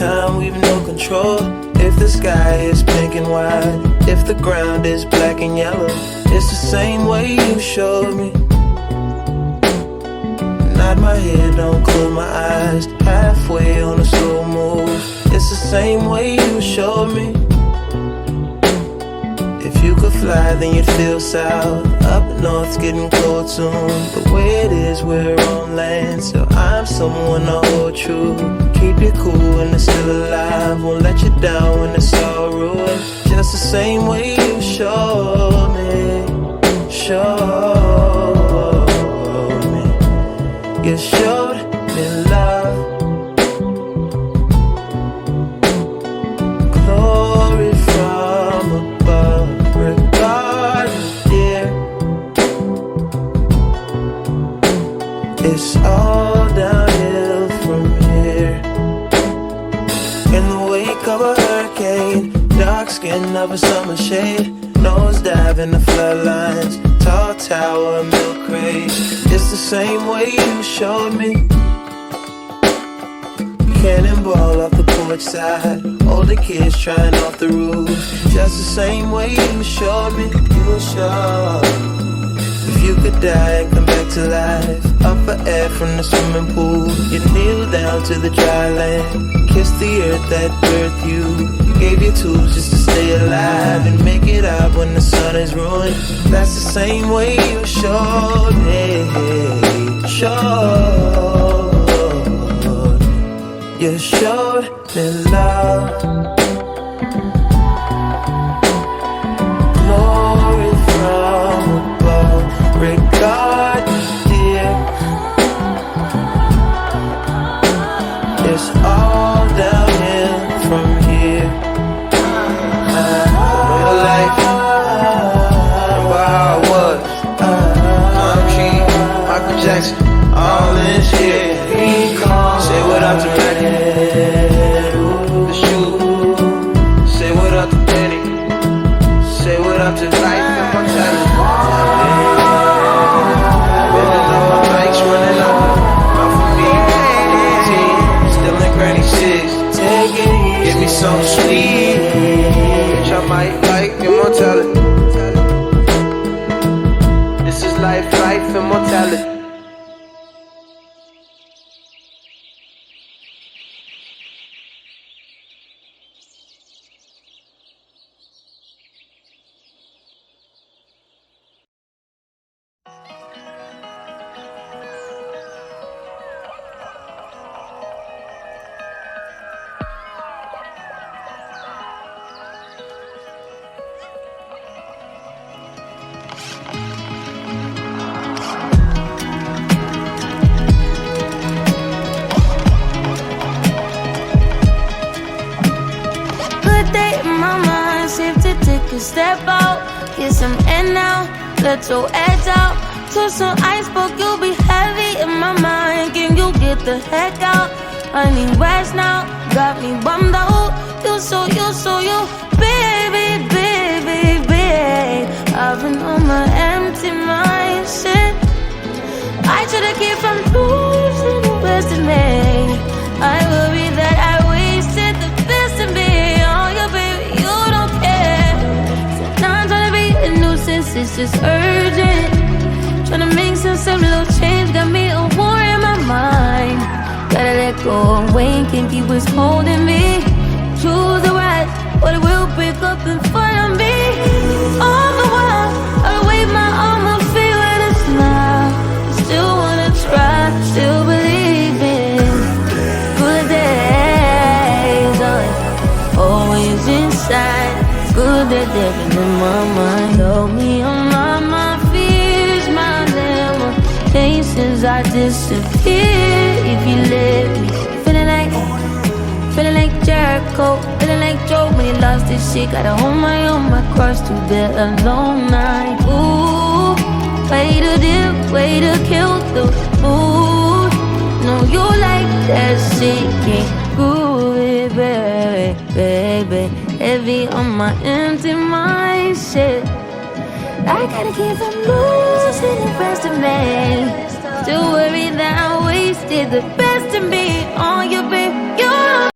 time we've no control. If the sky is pink and white, if the ground is black and yellow, it's the same way you showed me. Nod my head, don't close my eyes, halfway on a slow move. It's the same way you showed me. If you could fly, then you'd feel south. Up north's getting cold soon. The way it is, we're on land, so I'm someone to hold true. Keep you cool when it's still alive, won't let you down when it's all ruined. Just the same way you showed me, showed me. You showed me love, glory from above. Regardless, dear, it's all downhill from here. In the wake of a hurricane, dark skin of a summer shade, nosedive in the floodlines, tall tower, milk crate. It's the same way you showed me. Cannonball off the porch side, older kids trying off the roof. Just the same way you showed me. You showed. If you could die and come back to life, up for air from the swimming pool, you kneel down to the dry land, kiss the earth that birthed you, gave you tools just to stay alive and make it out when the sun is ruined. That's the same way you showed me, showed. You showed me love, glory from above. Regardless, dear, it's all downhill from here. Real life, remember how it was. I'm King, Michael Jackson, all this shit. Say what up to Randy, the shoe. Say what up to Danny. Say what up to life and mortality. Running up, not for me. 18, still in granny six. Take it easy, give me some sweet. Bitch, I might like immortality. This is life, life, immortality. Step out, get some air now, let your edge out. To some iceberg, you'll be heavy in my mind. Can you get the heck out? I need rest now, got me bummed out. You, baby, baby, baby. I've been on my empty mind, shit. I should've kept from losing the best in me. I worry that I wasted the best in me. Oh, yeah, baby, you don't care. Now I'm tryna be a nuisance, it's just urgent. Tryna make some little change, got me a war in my mind. Gotta let go and wait, can't keep what's holding me. Choose the right, or it will break up in front of me. All the while, I'll wave my arm and feel with a smile. Still wanna try, still believe in good days, always inside. Good that they've been in my mind. Help me unlock my fears, my limitations. I disappear if you let me. Feeling like Jericho, feeling like Joe when he lost his shit. Gotta hold my own, my cross to bear a long night. Ooh, way to dip, way to kill the mood. No, you like that shit, can't groove it, baby, baby. Heavy on my empty mind, shit. I gotta keep from losing the rest of me. Still worried that I wasted the best of me.